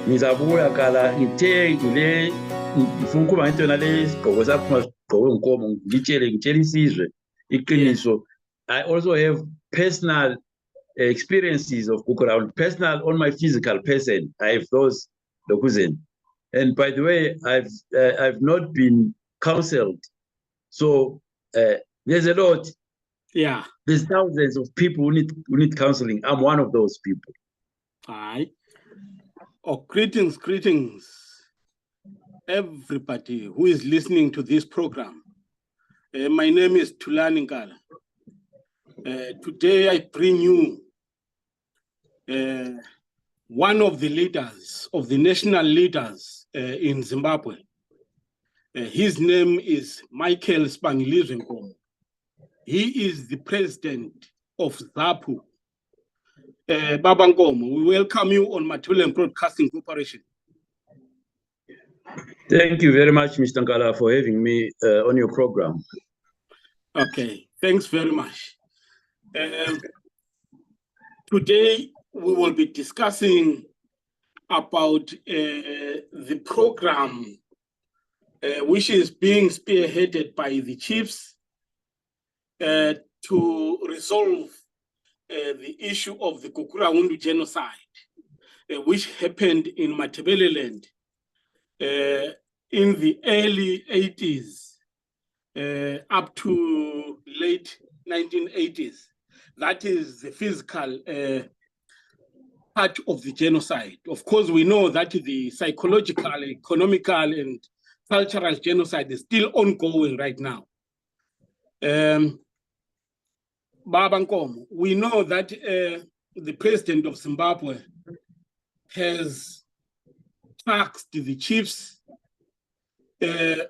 ngizabuya kala ngithe ngile ngifuna ukuba ngento yona le sigqoko sakho ungasigqoke nkomo ngitshele isizwe iqiniso. I also have personal experiences of gukurahundi, personal on my physical person. I have those lokuzeni. And by the way, I've not been counseled. So there's a lot. Yeah. There's thousands of people who need counseling. I'm one of those people. Aye. Oh, greetings, everybody who is listening to this program. My name is Thulani Nkala. Today I bring you one of the leaders, of the national leaders in Zimbabwe. His name is Michael Spangilizwe Nkomo. He is the president of ZAPU. Baba Nkomo, we welcome you on Mathuleng Broadcasting Corporation. Thank you very much, Mr. Nkala, for having me on your program. Okay, thanks very much. Today, we will be discussing about the program which is being spearheaded by the chiefs to resolve the issue of the gukurahundi genocide, which happened in Matabeleland in the early 80s up to late 1980s. That is the physical part of the genocide. Of course, we know that the psychological, economical, and cultural genocide is still ongoing right now. Baba Nkomo, we know that the president of Zimbabwe has tasked the chiefs to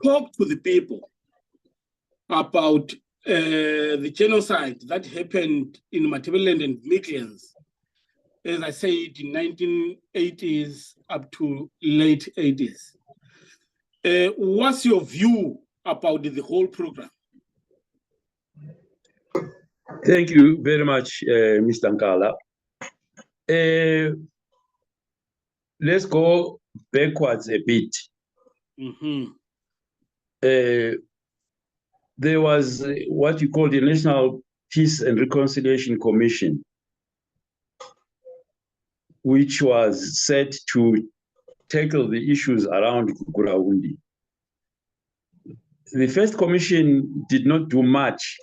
talk to the people about the genocide that happened in Matabeleland and Midlands, as I said, in 1980s up to late 80s. What's your view about the whole program? Thank you very much, Mr. Nkala. Let's go backwards a bit. There was what you call the National Peace and Reconciliation Commission, which was set to tackle the issues around gukurahundi. The first commission did not do much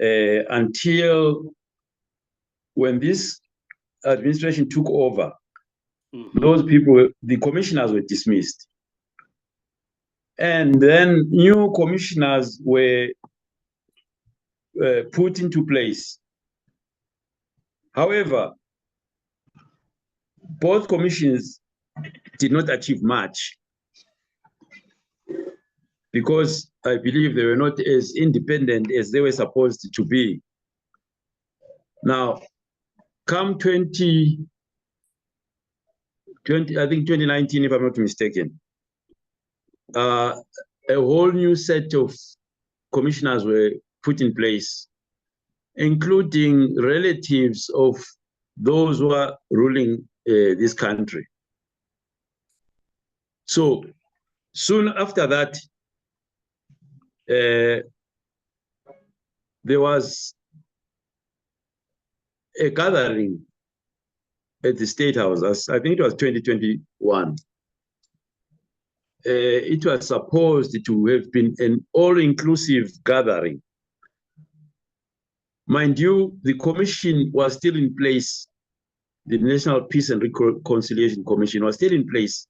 until when this administration took over. Those people, the commissioners, were dismissed. And then new commissioners were put into place. However, both commissions did not achieve much because I believe they were not as independent as they were supposed to be. Now, come 2019, if I'm not mistaken, a whole new set of commissioners were put in place, including relatives of those who are ruling this country. So soon after that, there was a gathering at the State House. I think it was 2021. It was supposed to have been an all-inclusive gathering. Mind you, the commission was still in place. The National Peace and Reconciliation Commission was still in place,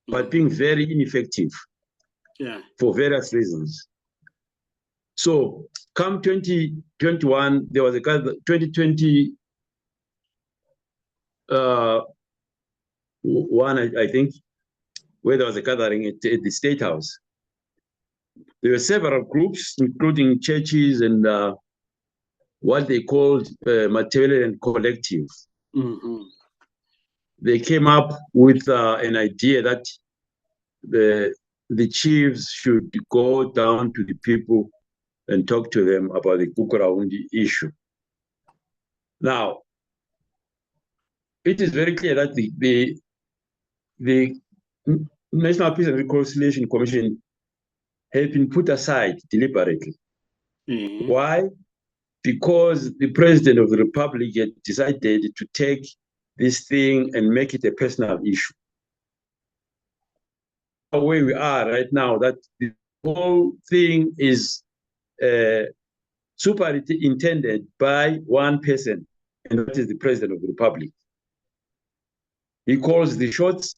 but being very ineffective for various reasons. So come 2021, there was a 2021, I think, where there was a gathering at the State House. There were several groups, including churches and what they called Matabeleland Collective. They came up with an idea that the chiefs should go down to the people and talk to them about the gukurahundi issue. Now, it is very clear that the National Peace and Reconciliation Commission has been put aside deliberately. Mm-hmm. Why? Because the President of the Republic had decided to take this thing and make it a personal issue. Where we are right now, that the whole thing is superintended by one person, and that is the President of the Republic. He calls the shots.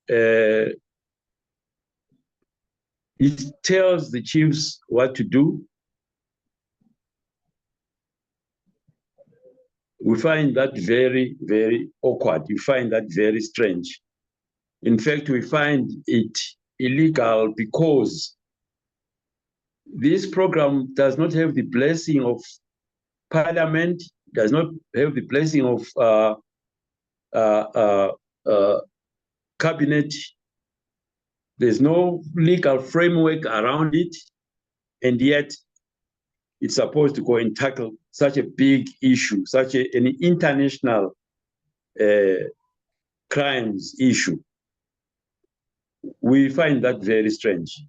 He tells the chiefs what to do. We find that very, very awkward. We find that very strange. In fact, we find it illegal because this program does not have the blessing of Parliament, does not have the blessing of Cabinet. There's no legal framework around it, and yet it's supposed to go and tackle such a big issue, such an international crimes issue. We find that very strange.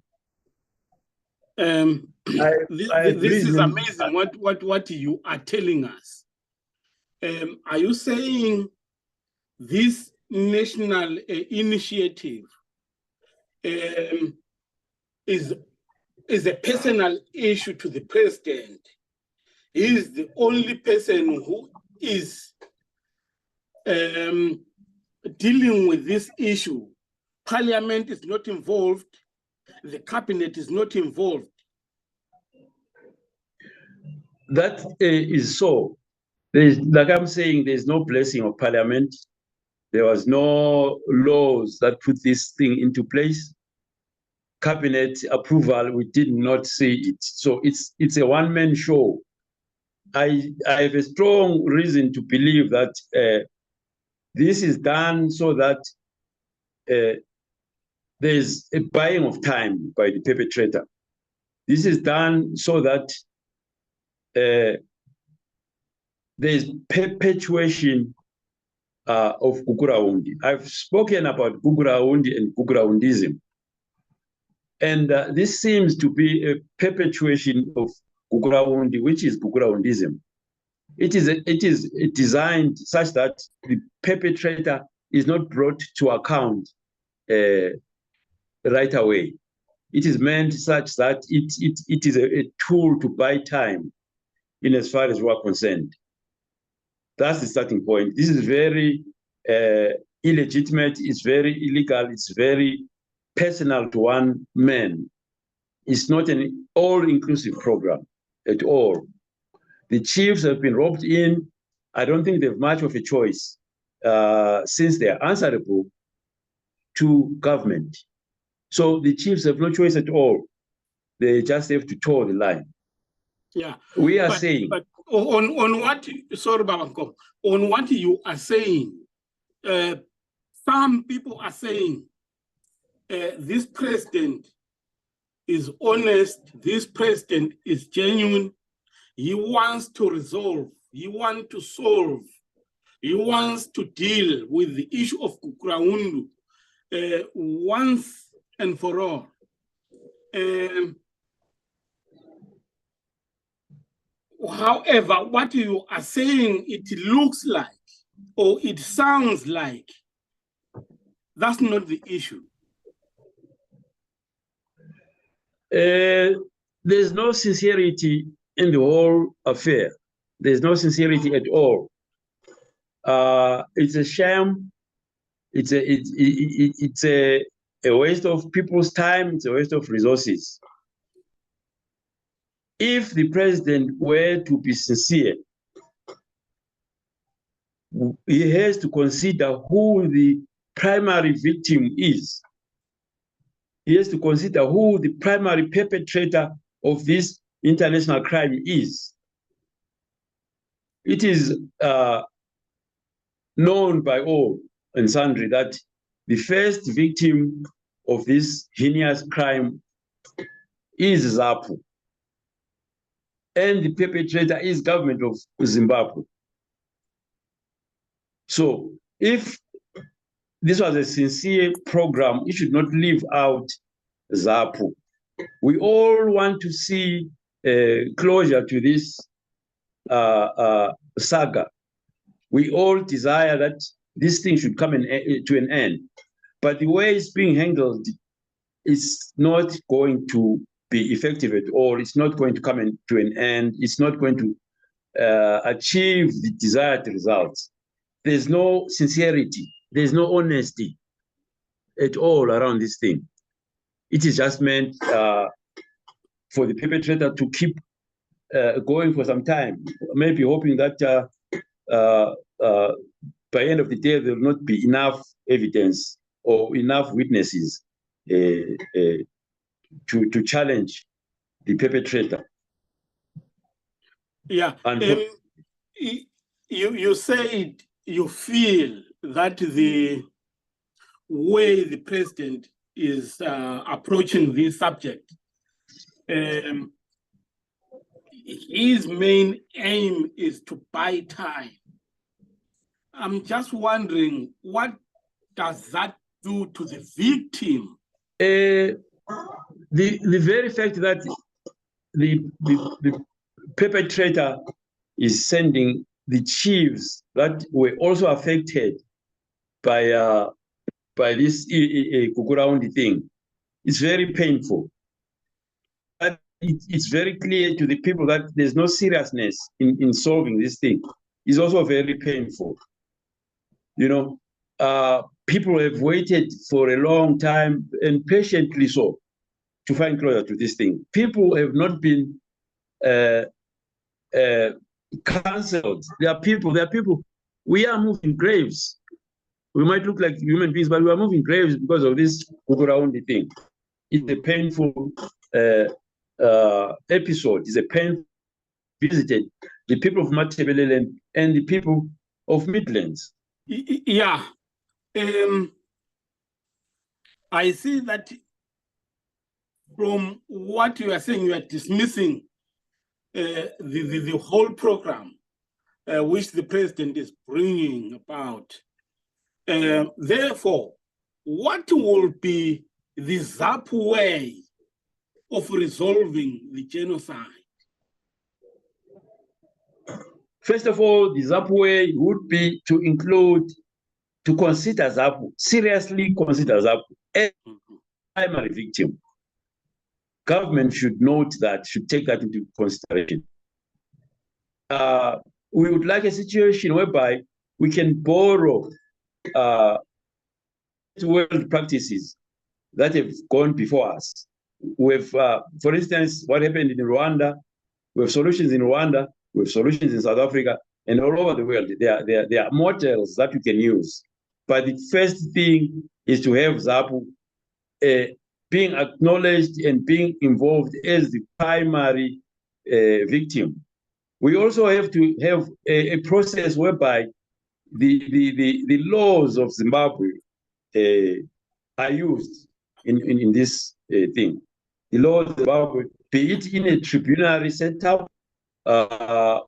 This is amazing what you are telling us. Are you saying this national initiative is a personal issue to the president? He is the only person who is dealing with this issue. Parliament is not involved. The cabinet is not involved. That is so. Like I'm saying, there's no blessing of Parliament. There was no laws that put this thing into place. Cabinet approval, we did not see it. So it's a one-man show. I have a strong reason to believe that this is done so that there's a buying of time by the perpetrator. This is done so that there's perpetuation of gukurahundi. I've spoken about gukurahundi and gukuraundism. And this seems to be a perpetuation of gukurahundi, which is gukuraundism. It is designed such that the perpetrator is not brought to account right away. It is meant such that it is a tool to buy time in as far as we're concerned. That's the starting point. This is very illegitimate, it's very illegal, it's very personal to one man. It's not an all-inclusive program at all. The chiefs have been roped in. I don't think they have much of a choice since they are answerable to government. So the chiefs have no choice at all. They just have to toe the line. Yeah. We are saying. But on what, sorry, Babanko, on what you are saying, some people are saying this president is honest, this president is genuine, he wants to resolve, he wants to solve, he wants to deal with the issue of gukurahundi once and for all. However, what you are saying, it looks like, or it sounds like, that's not the issue. There's no sincerity in the whole affair. There's no sincerity at all. It's a sham. It's a waste of people's time. It's a waste of resources. If the president were to be sincere, he has to consider who the primary victim is. He has to consider who the primary perpetrator of this international crime is. It is known by all and sundry that the first victim of this heinous crime is ZAPU. And the perpetrator is government of Zimbabwe. So if this was a sincere program, it should not leave out ZAPU. We all want to see closure to this saga. We all desire that this thing should come to an end. But the way it's being handled is not going to be effective at all. It's not going to come to an end. It's not going to achieve the desired results. There's no sincerity. There's no honesty at all around this thing. It is just meant for the perpetrator to keep going for some time, maybe hoping that by end of the day, there will not be enough evidence or enough witnesses to challenge the perpetrator. Yeah. You said you feel that the way the president is approaching this subject, his main aim is to buy time. I'm just wondering, what does that do to the victim? The very fact that the perpetrator is sending the chiefs that were also affected by this gukurahundi thing, it's very painful. But it's very clear to the people that there's no seriousness in solving this thing. It's also very painful. You know, people have waited for a long time and patiently so to find closure to this thing. People have not been cancelled. There are people. We are moving graves. We might look like human beings, but we are moving graves because of this gukurahundi thing. It's a painful episode. It's a painful visited the people of Matebeleland and the people of Midlands. Yeah. I see that from what you are saying, you are dismissing the whole program which the president is bringing about. Therefore, what will be the ZAPU way of resolving the genocide? First of all, the ZAPU way would be to consider ZAPU, seriously consider ZAPU as a primary victim. Government should note that, should take that into consideration. We would like a situation whereby we can borrow world practices that have gone before us. With, for instance, what happened in Rwanda, we have solutions in Rwanda, we have solutions in South Africa, and all over the world. There are models that you can use. But the first thing is to have ZAPU being acknowledged and being involved as the primary victim. We also have to have a process whereby the laws of Zimbabwe are used in this thing. The laws of Zimbabwe, be it in a tribunal setup, or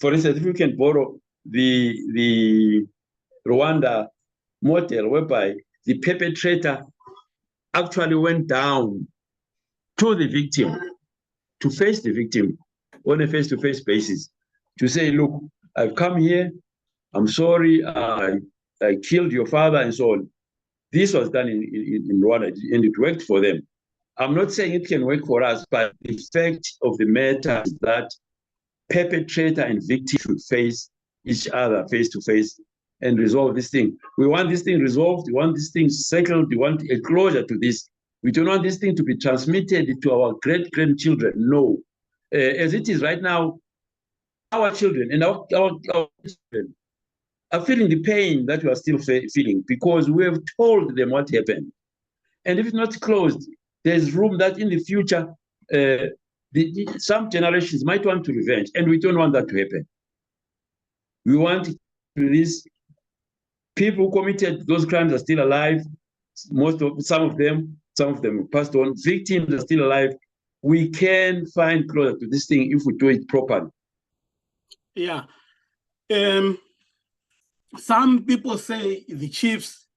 for instance, if we can borrow the Rwanda model, whereby the perpetrator actually went down to the victim, to face the victim on a face-to-face basis, to say, look, I've come here, I'm sorry, I killed your father, and so on. This was done in Rwanda, and it worked for them. I'm not saying it can work for us, but the fact of the matter is that perpetrator and victim should face each other face-to-face and resolve this thing. We want this thing resolved. We want this thing settled. We want a closure to this. We don't want this thing to be transmitted to our great-grandchildren. No. As it is right now, our children and our children are feeling the pain that we are still feeling because we have told them what happened. And if it's not closed, there's room that in the future, some generations might want to revenge, and we don't want that to happen. We want these people who committed those crimes are still alive. Some of them passed on. Victims are still alive. We can find closure to this thing if we do it properly. Yeah. Some people say the chiefs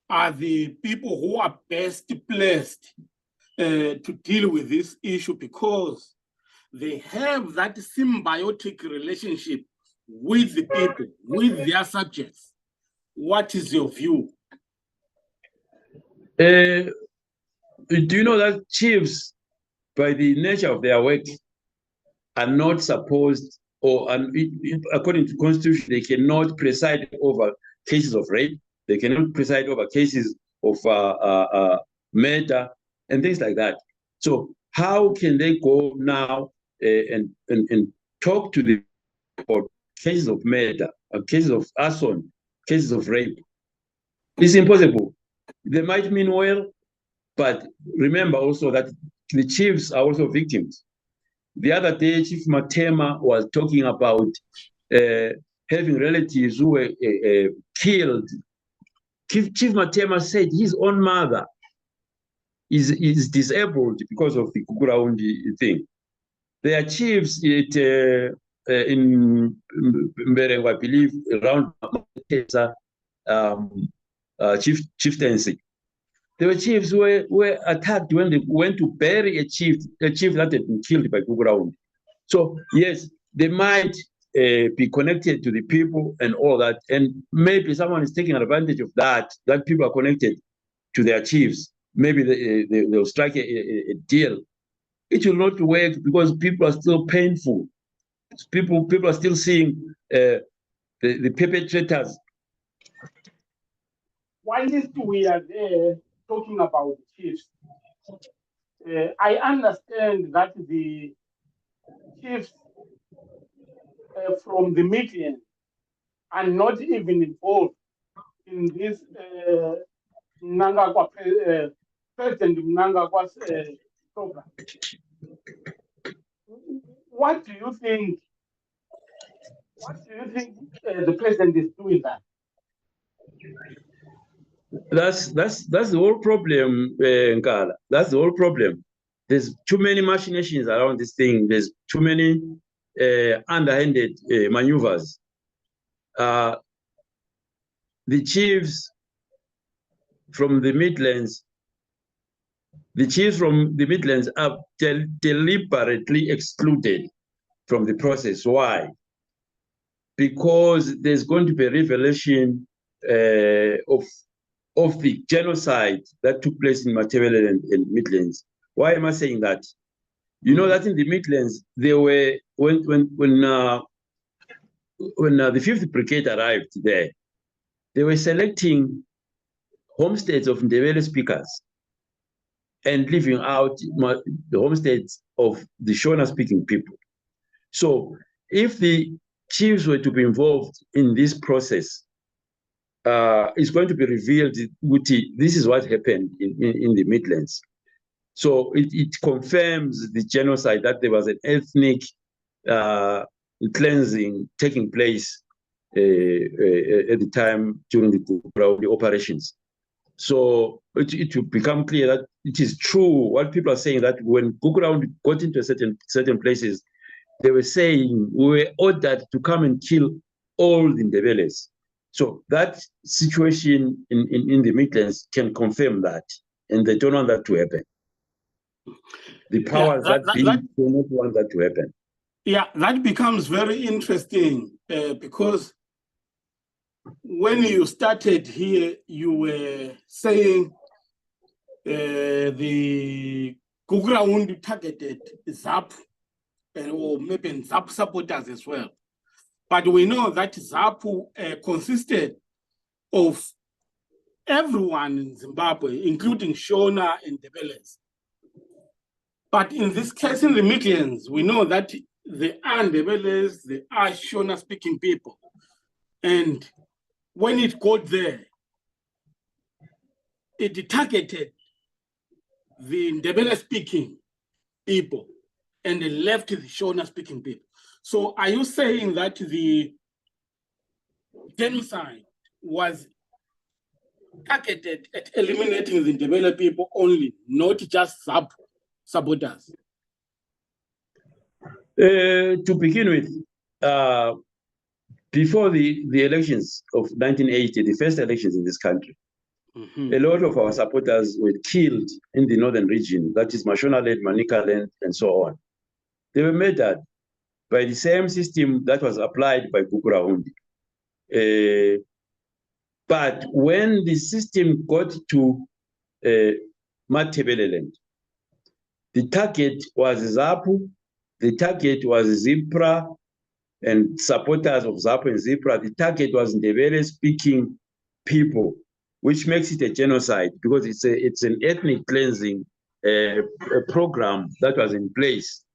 are the people who are best placed to deal with this issue because they have that symbiotic relationship with the people, with their subjects. What is your view? Do you know that chiefs, by the nature of their work, are not supposed, or according to Constitution, they cannot preside over cases of rape. They cannot preside over cases of murder and things like that. So how can they go now and talk to the about cases of murder, cases of arson, cases of rape? It's impossible. They might mean well, but remember also that the chiefs are also victims. The other day, Chief Matema was talking about having relatives who were killed. Chief Matema said his own mother is disabled because of the gukurahundi thing. There are chiefs in Mnangagwa, I believe, around chieftaincy. There were chiefs who were attacked when they went to bury a chief that had been killed by gukurahundi. So yes, they might be connected to the people and all that, and maybe someone is taking advantage of that people are connected to their chiefs. Maybe they'll strike a deal. It will not work because people are still painful. People are still seeing the perpetrators. Whilst we are there talking about chiefs, I understand that the chiefs from the Midlands are not even involved in this Mnangagwa, President Mnangagwa's program. What do you think? What do you think the president is doing that? That's the whole problem, Nkala. That's the whole problem. There's too many machinations around this thing. There's too many underhanded maneuvers. The chiefs from the Midlands are deliberately excluded from the process. Why? Because there's going to be a revelation of the genocide that took place in Matabele and Midlands. Why am I saying that? You know that in the Midlands, they were when the 5th Brigade arrived there, they were selecting homesteads of Ndebele speakers and leaving out the homesteads of the Shona-speaking people. So if the chiefs were to be involved in this process, it's going to be revealed, this is what happened in the Midlands. So it confirms the genocide, that there was an ethnic cleansing taking place at the time during the operations. So it will become clear that it is true what people are saying, that when gukurahundi got into certain places, they were saying we were ordered to come and kill all the Ndebeles. So that situation in the Midlands can confirm that, and they don't want that to happen. The powers that be do not want that to happen. Yeah, that becomes very interesting because when you started here, you were saying the gukurahundi targeted ZAPU or maybe ZAPU supporters as well. But we know that ZAPU consisted of everyone in Zimbabwe, including Shona and Ndebeles. But in this case, in the Midlands, we know that there are Ndebeles, there are Shona-speaking people. And when it got there, it targeted the Ndebele-speaking people and they left the Shona-speaking people. So are you saying that the genocide was targeted at eliminating the Ndebele people only, not just ZAPU saboteurs? To begin with, before the elections of 1980, the first elections in this country, a lot of our supporters were killed in the northern region, that is Mashonaland, Manicaland, and so on. They were murdered by the same system that was applied by gukurahundi. But when the system got to Matebeleland, the target was ZAPU, the target was ZIPRA, and supporters of ZAPU and ZIPRA. The target was Ndebele-speaking people, which makes it a genocide because it's an ethnic cleansing program that was in place.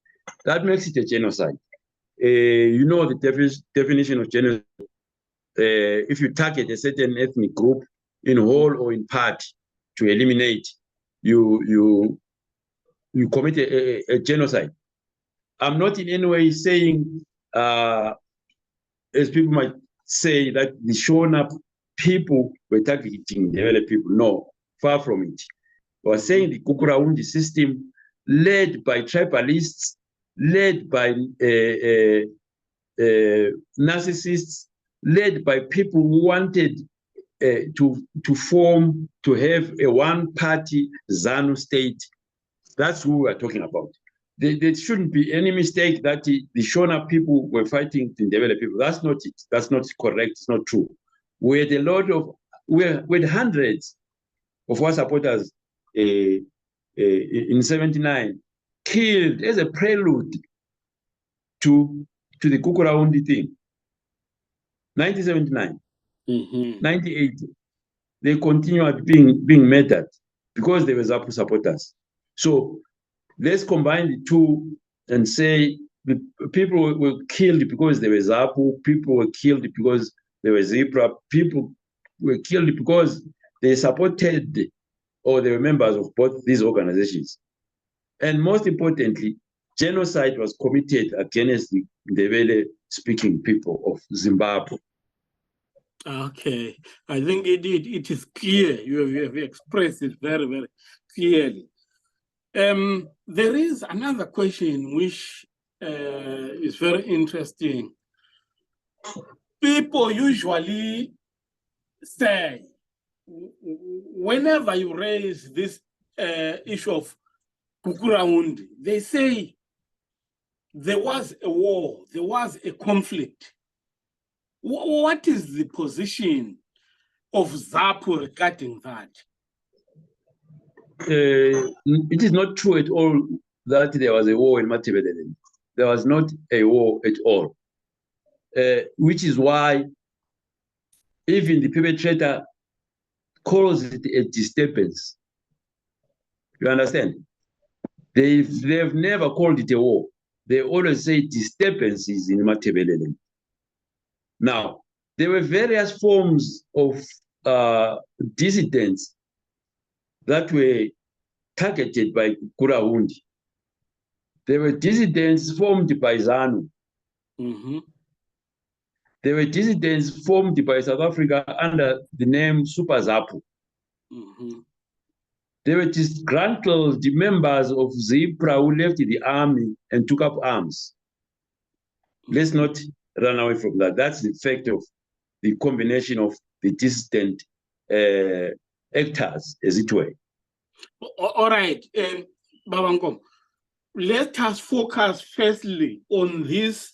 That makes it a genocide. You know the definition of genocide. If you target a certain ethnic group in whole or in part to eliminate, you commit a genocide. I'm not in any way saying, as people might say, that the Shona people were targeting the people. No, far from it. We are saying the gukurahundi system, led by tribalists, led by narcissists, led by people who wanted to have a one-party ZANU state. That's who we are talking about. There shouldn't be any mistake that the Shona people were fighting the Ndebele people. That's not it. That's not correct. It's not true. We had hundreds of our supporters in 79 killed as a prelude to the gukurahundi thing. 1979, 1980, they continued being murdered because they were ZAPU supporters. So let's combine the two and say the people were killed because they were ZAPU, people were killed because they were ZIPRA, people were killed because they supported or they were members of both these organizations. And most importantly, genocide was committed against the Ndebele-speaking people of Zimbabwe. Okay, I think it is clear. You have expressed it very, very clearly. There is another question which is very interesting. People usually say, whenever you raise this issue of gukurahundi, they say there was a war, there was a conflict. What is the position of ZAPU regarding that? It is not true at all that there was a war in Matebeleland. There was not a war at all, which is why even the perpetrator calls it a disturbance. You understand? They've never called it a war. They always say disturbances in Matebeleland. Now, there were various forms of dissidents that were targeted by gukurahundi. There were dissidents formed by ZANU. There were dissidents formed by South Africa under the name Super ZAPU. There were disgruntled members of ZIPRA who left the army and took up arms. Let's not run away from that. That's the effect of the combination of the dissident actors, as it were. All right, Babankom, let us focus firstly on this,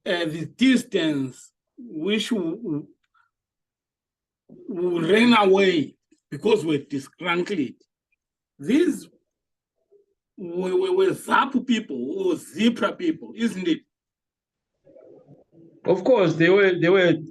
the distance which will ran away because we're disgruntled. These were ZAPU people or ZIPRA people, isn't it? Of course, they were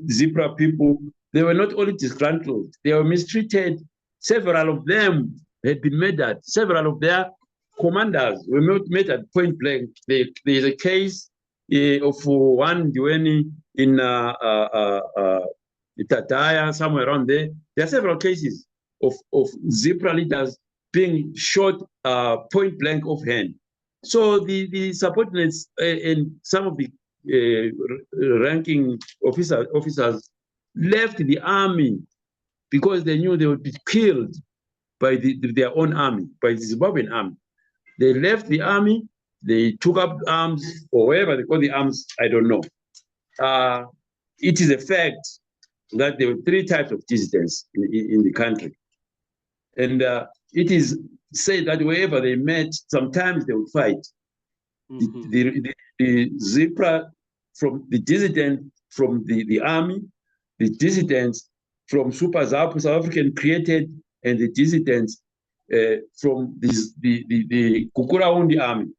ZIPRA people. They were not only disgruntled, they were mistreated. Several of them had been murdered. Several of their commanders were murdered point blank. There's a case of one Dueni in Itataya, somewhere around there. There are several cases of ZIPRA leaders being shot point blank offhand. So the subordinates and some of the ranking officers left the army because they knew they would be killed by their own army, by the Zimbabwean army. They left the army, they took up arms, or wherever they call the arms, I don't know. it is a fact that there were 3 types of dissidents in the country. And it is said that wherever they met, sometimes they would fight. The ZIPRA from the dissident from the army, the dissidents from Super ZAPU, South African created, and the dissidents from the gukurahundi army.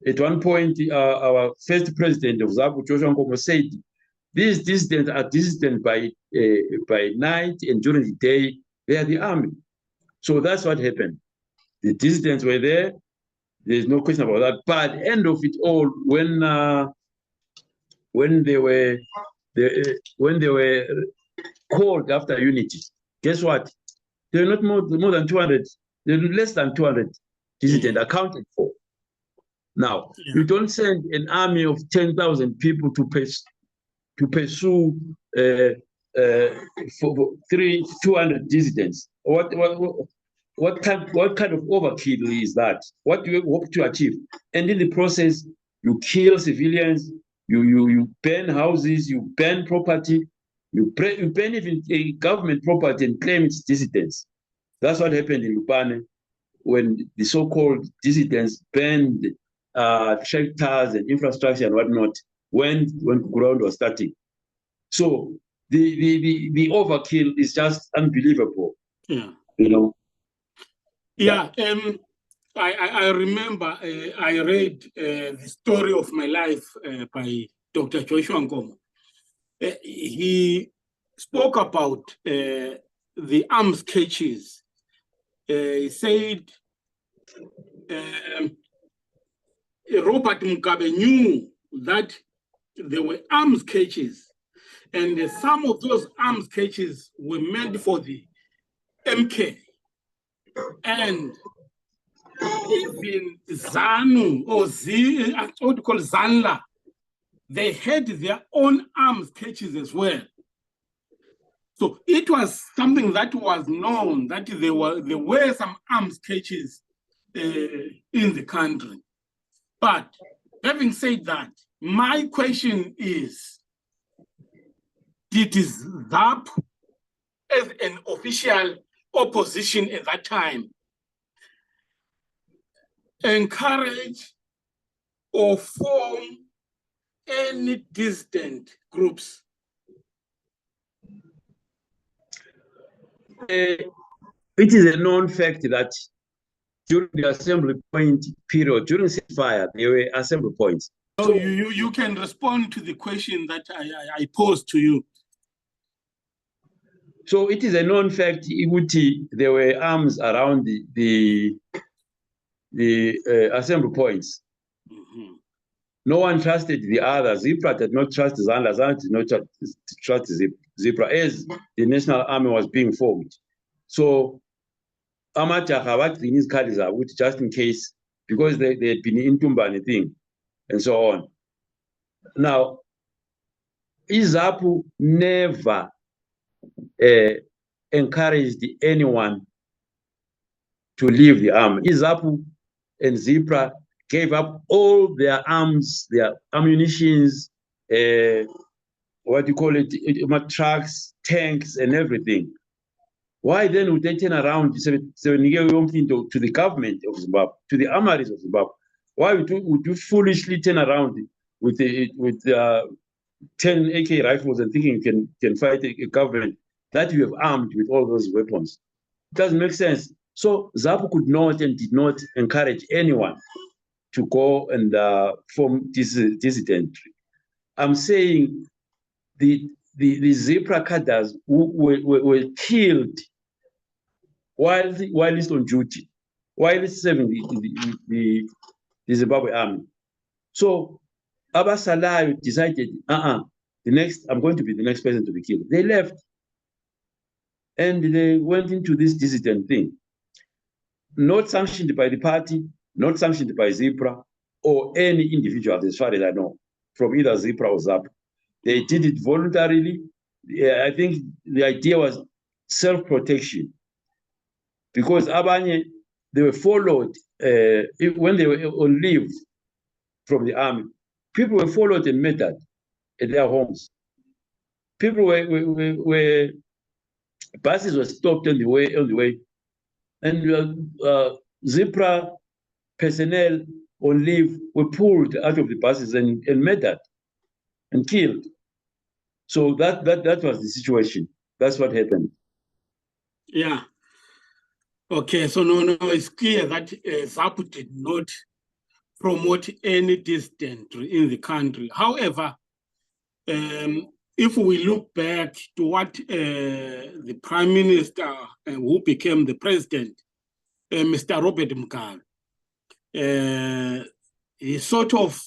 At one point, our first president of ZAPU, Joshua Nkomo, said these dissidents are dissident by night, and during the day, they are the army. So that's what happened. The dissidents were there. There's no question about that. But at the end of it all, when they were called after unity, guess what? There were not more than 200. There were less than 200 dissidents accounted for. Now, you don't send an army of 10,000 people to pursue 200 dissidents. What kind of overkill is that? What do you hope to achieve? And in the process, you kill civilians, you burn houses, you burn property, you burn even a government property and claim it's dissidents. That's what happened in Lupane when the so-called dissidents burned shelters and infrastructure and whatnot when ground was starting. So the overkill is just unbelievable. Yeah. You know. Yeah. I remember I read the story of my life by Dr. Joshua Nkomo. He spoke about the arms caches. He said Robert Mugabe knew that there were arms caches, and some of those arms caches were meant for the MK. And even ZANU or what you call ZANLA, they had their own arms caches as well. So it was something that was known that there were some arms caches in the country. But having said that, my question is, did ZAPU, as an official opposition at that time, encourage or form any dissident groups? It is a known fact that during the assembly point period, during ceasefire, there were assembly points. So you can respond to the question that I posed to you. So it is a known fact, there were arms around the assembly points. No one trusted the other. ZIPRA did not trust ZANLA. ZANLA did not trust ZIPRA as the National Army was being formed. So Amajaha these cards are just in case, because they had been in Tumbani thing and so on. Now, ZAPU never encouraged anyone to leave the army. ZAPU and ZIPRA gave up all their arms, their ammunitions, trucks, tanks, and everything. Why then would they turn around to the government of Zimbabwe, to the armories of Zimbabwe? Why would you foolishly turn around with 10 AK rifles and thinking you can fight a government that you have armed with all those weapons? It doesn't make sense. So ZAPU could not and did not encourage anyone to go and form dissidentry. I'm saying the ZIPRA cadres who were killed while he's on duty, while he's serving the Zimbabwe army. So Abasalayo decided, I'm going to be the next person to be killed. They left and they went into this dissident thing, not sanctioned by the party, not sanctioned by ZIPRA or any individual, as far as I know, from either ZIPRA or ZAPU. They did it voluntarily. I think the idea was self-protection, because Abanye, they were followed when they were on leave from the army. People were followed and murdered. at their homes. People were buses were stopped on the way, and Zipra personnel on leave were pulled out of the buses and murdered and killed. So that was the situation. That's what happened. Yeah. Okay, so no, it's clear that ZAPU did not promote any dissident in the country. However, if we look back to what the Prime Minister who became the president, Mr. Robert Mugabe, he sort of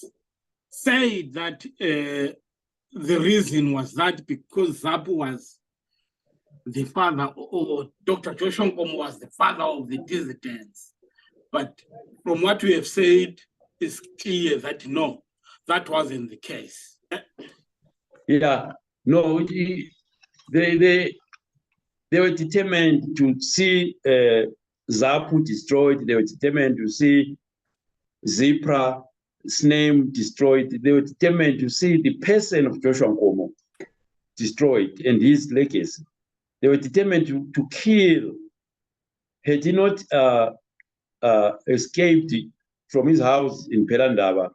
said that the reason was that because ZAPU was the father, or Dr. Joshua Nkomo was the father of the dissidents. But from what we have said, it's clear that no, that wasn't the case. Yeah, no, they were determined to see ZAPU destroyed. They were determined to see Zipra's name destroyed. They were determined to see the person of Joshua Nkomo destroyed and his legacy. They were determined to kill. Had he not escaped from his house in Perandaba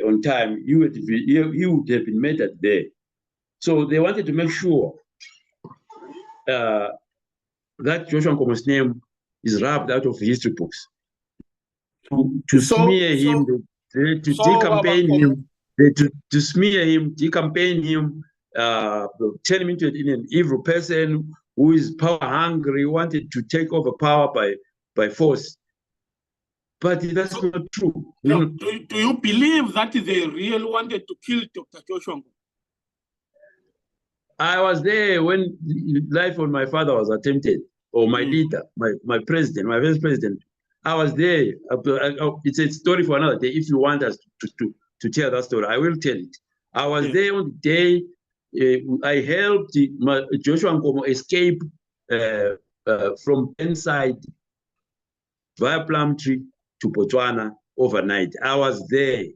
on time, he would have been murdered there. So they wanted to make sure that Joshua Nkomo's name is rubbed out of history books. To smear him, to decampaign him, to smear him, decampaign him, turn him into an evil person who is power hungry, wanted to take over power by force. But that's not true. No, do you believe that they really wanted to kill Dr. Joshua Nkomo? I was there when the life of my father was attempted, or my leader, my president, my vice president. I was there. It's a story for another day. If you want us to tell that story, I will tell it. I was there on the day. I helped Joshua Nkomo escape from inside via Plumtree to Botswana overnight. I was there.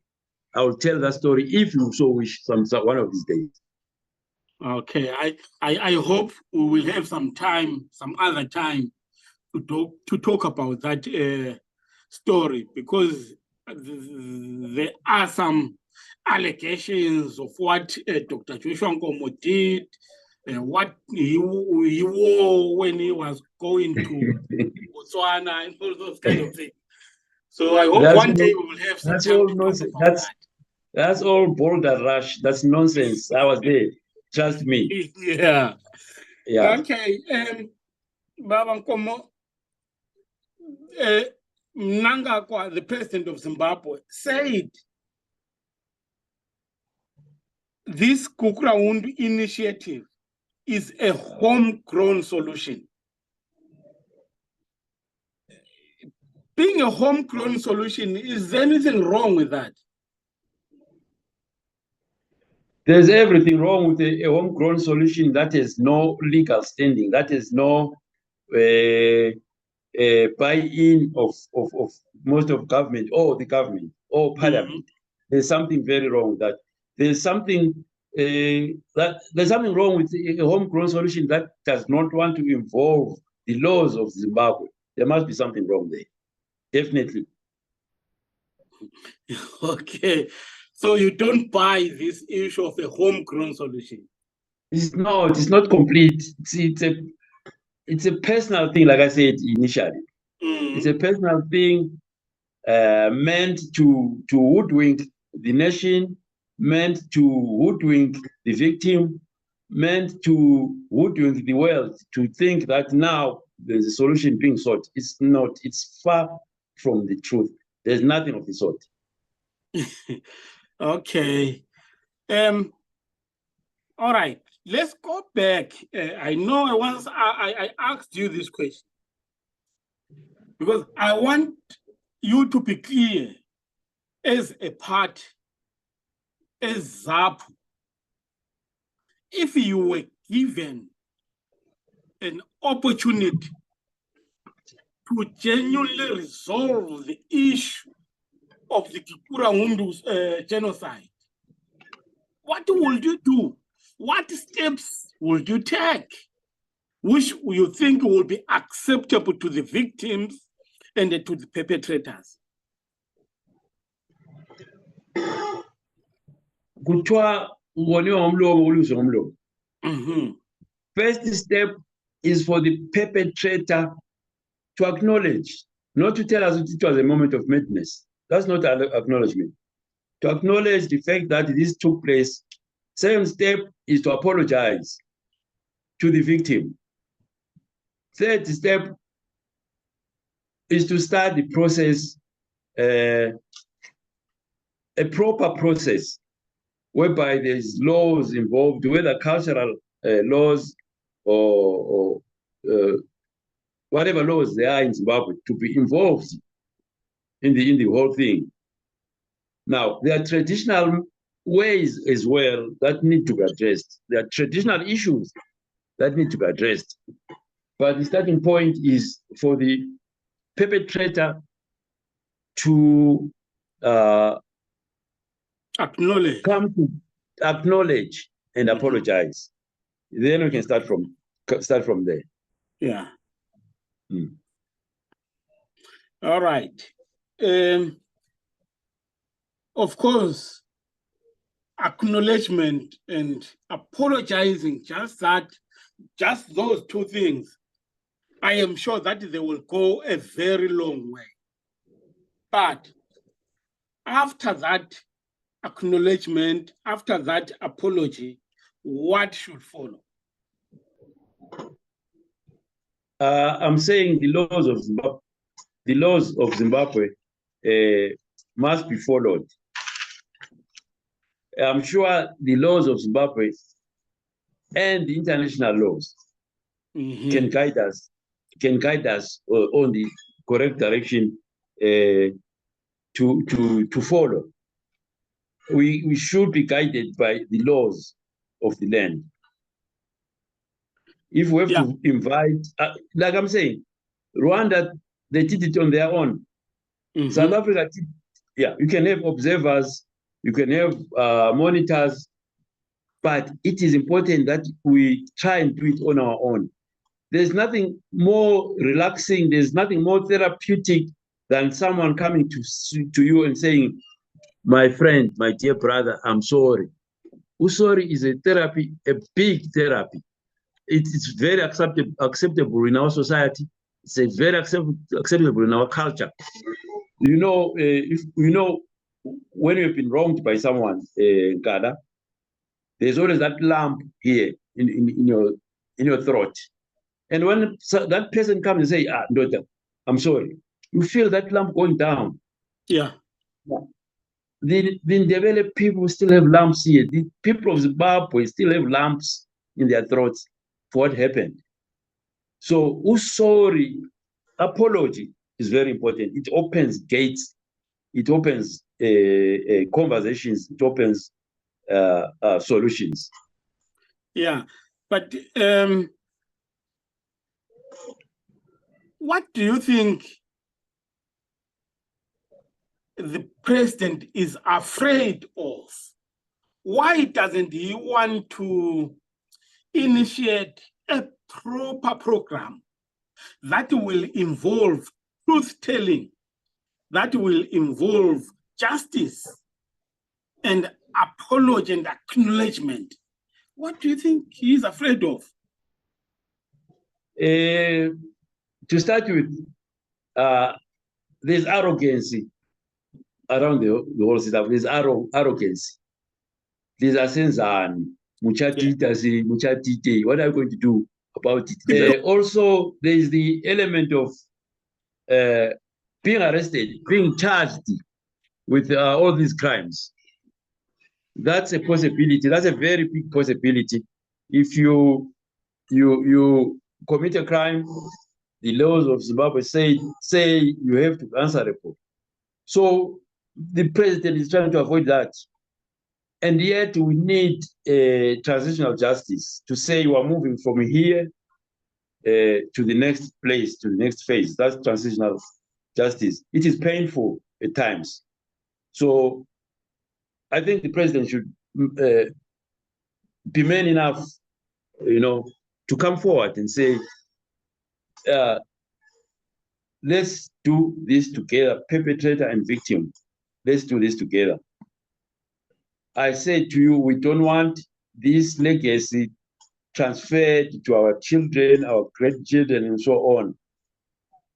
I will tell that story if you so wish one of these days. Okay, I hope we will have some other time to talk about that story, because there are some allegations of what Dr. Joshua Nkomo did, what he wore when he was going to Botswana and all those kind of things. So I hope one day we will have some time to talk about that. That's all boulder rush. That's nonsense. I was there. Trust me. Yeah. Yeah. Okay. Baba Nkomo, Mnangagwa, the president of Zimbabwe, said this gukurahundi initiative is a homegrown solution. Being a homegrown solution, is there anything wrong with that? There's everything wrong with a homegrown solution that has no legal standing, that has no buy-in of most of government or the government or parliament. There's something very wrong with that. There's something wrong with a homegrown solution that does not want to involve the laws of Zimbabwe. There must be something wrong there. Definitely. Okay. So you don't buy this issue of a homegrown solution? It's not complete. It's a personal thing, like I said initially. It's a personal thing meant to hoodwink the nation, meant to hoodwink the victim, meant to hoodwink the world to think that now there's a solution being sought. It's not. It's far from the truth. There's nothing of the sort. Okay. All right. Let's go back. I know I asked you this question because I want you to be clear as a party, as ZAPU, if you were given an opportunity to genuinely resolve the issue of the gukurahundi genocide, what would you do? What steps would you take which you think will be acceptable to the victims and to the perpetrators? Kuthiwa uboniwe ngomlomo uluzwe ngomlomo. First step is for the perpetrator to acknowledge, not to tell us it was a moment of madness. That's not an acknowledgement. To acknowledge the fact that this took place. Second step is to apologize to the victim. Third step is to start the process, a proper process, whereby there's laws involved, whether cultural laws or whatever laws there are in Zimbabwe, to be involved in the whole thing. Now, there are traditional ways as well that need to be addressed. There are traditional issues that need to be addressed. But the starting point is for the perpetrator to acknowledge and apologize. Then we can start from there. Yeah. All right. Of course, acknowledgement and apologizing, just those two things, I am sure that they will go a very long way. But after that acknowledgement, after that apology, what should follow? I'm saying the laws of Zimbabwe must be followed. I'm sure the laws of Zimbabwe and the international laws can guide us on the correct direction to follow. We should be guided by the laws of the land. If we have to invite, like I'm saying, Rwanda, they did it on their own. South Africa, you can have observers, you can have monitors, but it is important that we try and do it on our own. There's nothing more relaxing, there's nothing more therapeutic than someone coming to you and saying, my friend, my dear brother, I'm sorry. Sorry is a therapy, a big therapy. It's very acceptable in our society. It's a very acceptable in our culture. You know, when you've been wronged by someone, Gada, there's always that lump here in your throat. And when that person comes and say, daughter, I'm sorry, you feel that lump going down. Yeah. The developed people still have lumps here. The people of Zimbabwe still have lumps in their throats for what happened. So, sorry, apology is very important. It opens gates, it opens conversations, it opens solutions. Yeah, but what do you think the president is afraid of? Why doesn't he want to initiate a proper program that will involve truth-telling, that will involve justice and apology and acknowledgement? What do you think he is afraid of? To start with, there's arrogance around the whole system. There's arrogance. There's a sense of muchatite. What are you going to do about it? Also, there's the element of being arrested, being charged with all these crimes. That's a possibility. That's a very big possibility. If you commit a crime, the laws of Zimbabwe say you have to answer for. So the president is trying to avoid that. And yet we need a transitional justice to say you are moving from here to the next place, to the next phase. That's transitional justice. It is painful at times. So I think the president be man enough, to come forward and say, let's do this together, perpetrator and victim. Let's do this together. I said to you, we don't want this legacy transferred to our children, our grandchildren, and so on.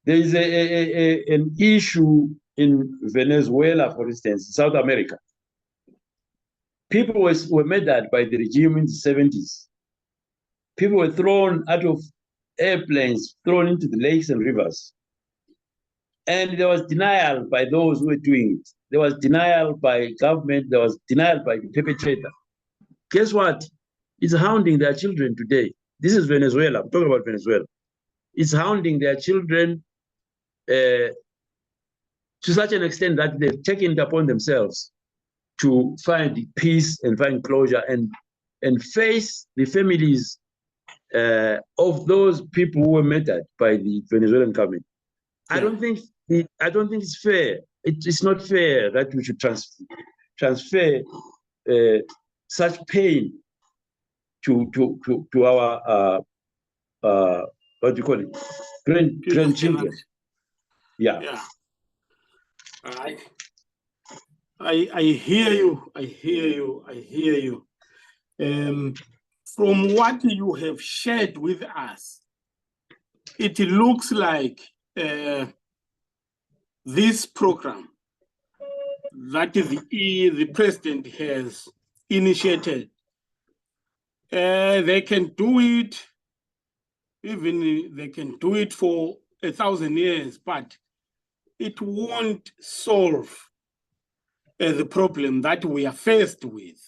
There is an issue in Venezuela, for instance, South America. People were murdered by the regime in the 70s. People were thrown out of airplanes, thrown into the lakes and rivers. And there was denial by those who were doing it. There was denial by government. There was denial by the perpetrator. Guess what? It's hounding their children today. This is Venezuela. I'm talking about Venezuela. It's hounding their children to such an extent that they've taken it upon themselves to find peace and find closure and face the families of those people who were murdered by the Venezuelan government. Yeah. I don't think it's fair. It's not fair that we should transfer such pain to our what do you call it, grandchildren. Yeah. I hear you. I hear you. From what you have shared with us, it looks like this program that the president has initiated, they can do it, even they can do it for 1,000 years, but it won't solve the problem that we are faced with.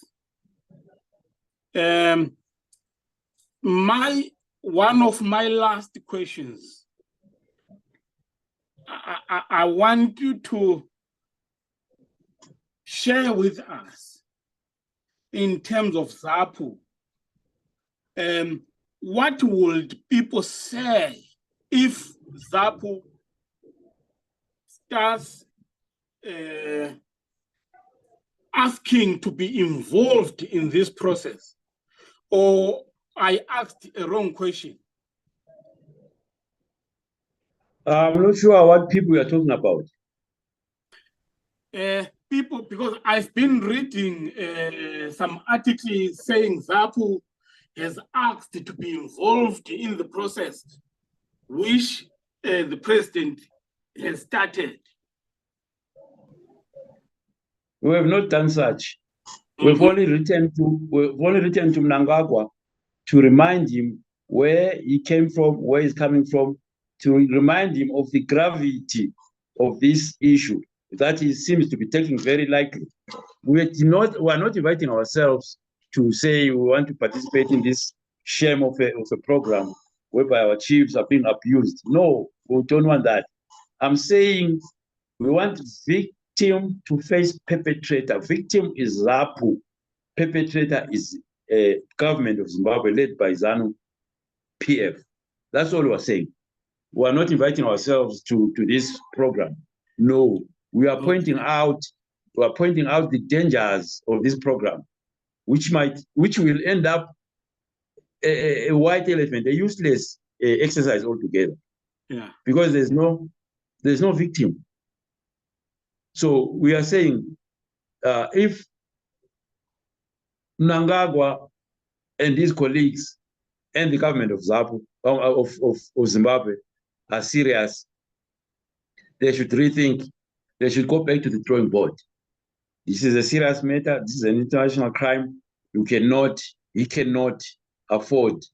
One of my last questions, I want you to share with us in terms of ZAPU, what would people say if ZAPU starts asking to be involved in this process? Or I asked a wrong question. I'm not sure what people you are talking about. People, because I've been reading some articles saying ZAPU has asked to be involved in the process, which the president has started. We have not done such. We've only written to Mnangagwa to remind him where he came from, where he's coming from, to remind him of the gravity of this issue that he seems to be taking very lightly. We are not inviting ourselves to say we want to participate in this shame of a program whereby our chiefs are being abused. No, we don't want that. I'm saying we want victim to face perpetrator. Victim is ZAPU. Perpetrator is government of Zimbabwe led by ZANU PF. That's all we're saying. We are not inviting ourselves to this program. No, we are pointing out the dangers of this program, which will end up a white elephant, a useless exercise altogether. Yeah. Because there's no victim. So we are saying if Mnangagwa and his colleagues and the government of ZAPU of Zimbabwe are serious, they should rethink. They should go back to the drawing board. This is a serious matter. This is an international crime. He cannot afford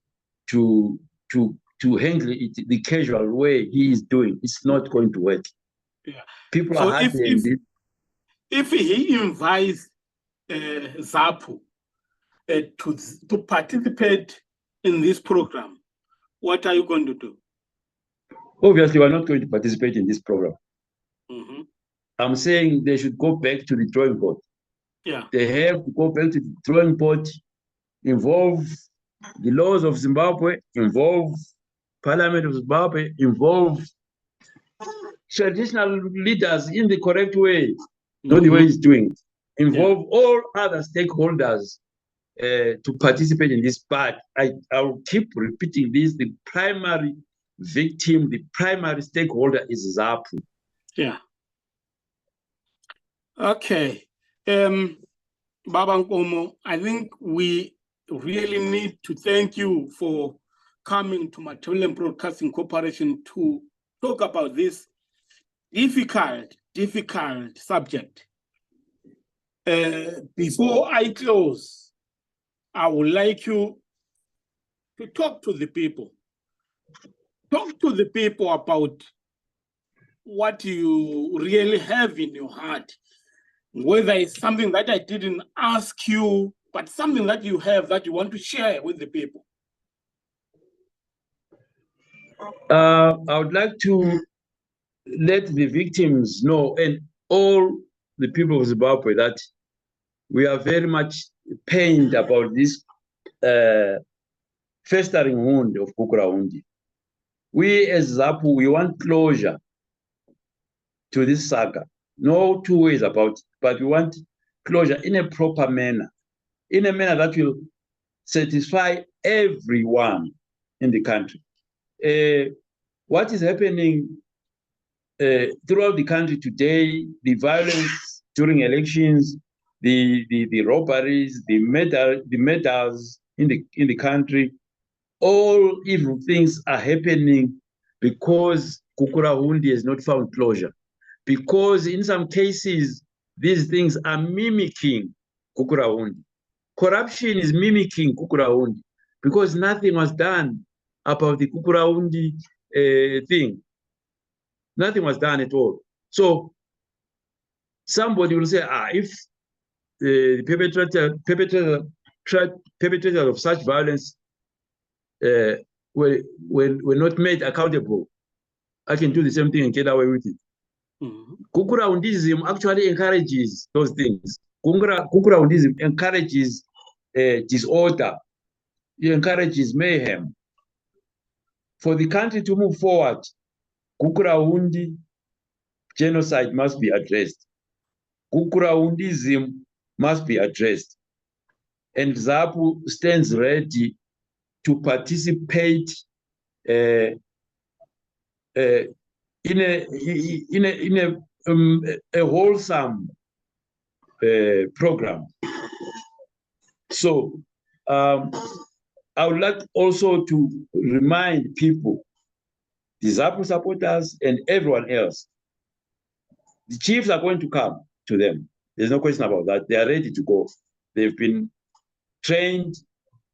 to handle it the casual way he is doing. It's not going to work. Yeah. People so are if he invites ZAPU to participate in this program, what are you going to do? Obviously, we're not going to participate in this program. Mm-hmm. I'm saying they should go back to the drawing board. Yeah. They have to go back to the drawing board, involve the laws of Zimbabwe, involve Parliament of Zimbabwe, involve traditional leaders in the correct way, not the way he's doing it. involve all other stakeholders to participate in this part. I'll keep repeating this. The primary victim, the primary stakeholder is ZAPU. Yeah. Okay. Baba Nkomo, I think we really need to thank you for coming to Matabeleland Broadcasting Corporation to talk about this difficult subject. Before I close, I would like you to talk to the people. Talk to the people about what you really have in your heart, whether it's something that I didn't ask you, but something that you have that you want to share with the people. I would like to let the victims know, and all the people of Zimbabwe, that we are very much pained about this festering wound of gukurahundi. We as ZAPU, we want closure to this saga. No two ways about it, but we want closure in a proper manner, in a manner that will satisfy everyone in the country. What is happening throughout the country today, the violence during elections, the robberies, the murders in the country, all evil things are happening because gukurahundi has not found closure. Because in some cases, these things are mimicking gukurahundi. Corruption is mimicking gukurahundi because nothing was done about the gukurahundi thing. Nothing was done at all. So somebody will say, if the perpetrators of such violence were not made accountable, I can do the same thing and get away with it. Gukuraundism actually encourages those things. Gukuraundism encourages disorder. It encourages mayhem. For the country to move forward, gukurahundi genocide must be addressed. Gukuraundism must be addressed. And ZAPU stands ready to participate in a wholesome program. So I would like also to remind people, the ZAPU supporters and everyone else, the chiefs are going to come to them. There's no question about that. They are ready to go. They've been trained.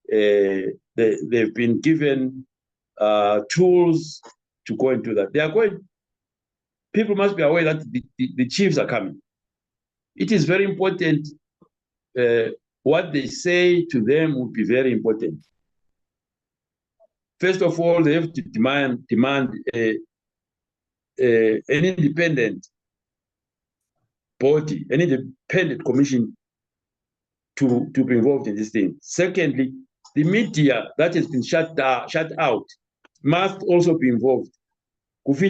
They've been given tools to go into that. They are going. People must be aware that the chiefs are coming. It is very important. What they say to them would be very important. First of all, they have to demand an independent body, an independent commission to be involved in this thing. Secondly, the media that has been shut out must also be involved. What's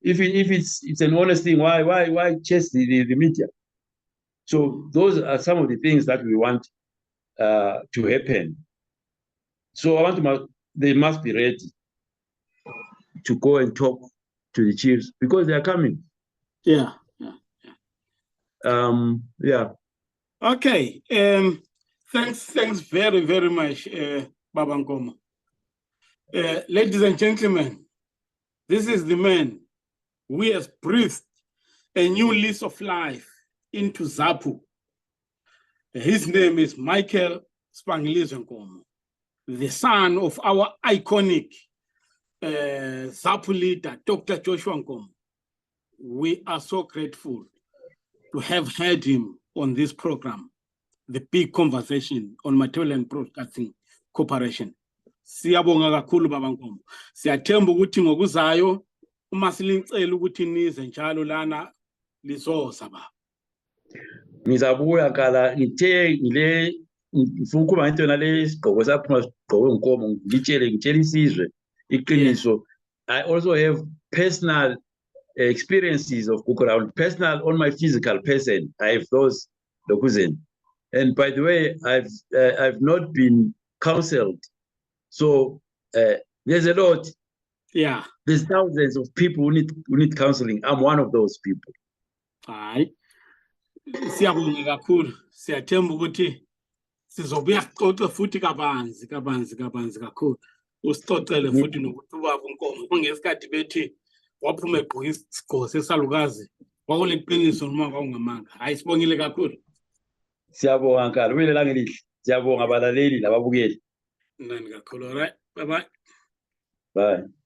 if it's an honest thing? Why chase the media? So those are some of the things that we want to happen. So they must be ready to go and talk to the chiefs because they are coming. Yeah. Yeah. Okay. Thanks very, very much, Baba Nkomo. Ladies and gentlemen, this is the man who has breathed a new lease of life into ZAPU. His name is Michael Spanglizo Nkomo, the son of our iconic ZAPU leader, Dr. Joshua Nkomo. We are so grateful to have had him on this program, the big conversation on Matabeleland Broadcasting Corporation. Siyabonga kakhulu Baba Nkomo. Siyathemba ukuthi ngokuzayo uma silicela ukuthi nize njalo lana lizoza baba. Ngizabuya kala ngithe ngile ngifuna ukuba into nale sigqoko saphuma sigqoke Nkomo ngitshele isizwe iqiniso. I also have personal experiences of gukurahundi, personal on my physical person. I have those dokuzen. And by the way, I've not been counseled. So there's a lot. Yeah. There's thousands of people who need counseling. I'm one of those people. Hayi. Siyabonga kakhulu. Siyathemba ukuthi sizobuya sixoxe futhi kabanzi kakhulu. Usixoxele futhi nokuthi ubaba uNkomo kungesikhathi bethi waphuma egqoka isigqoko sesalukazi kwakuliqiniso noma kwakungamanga. Hayi sibongile kakhulu. Siyabonga nkalo, kumele lange lihle. Siyabonga abalaleli lababukeli. Nani kakhulu. All right. Bye bye. Bye.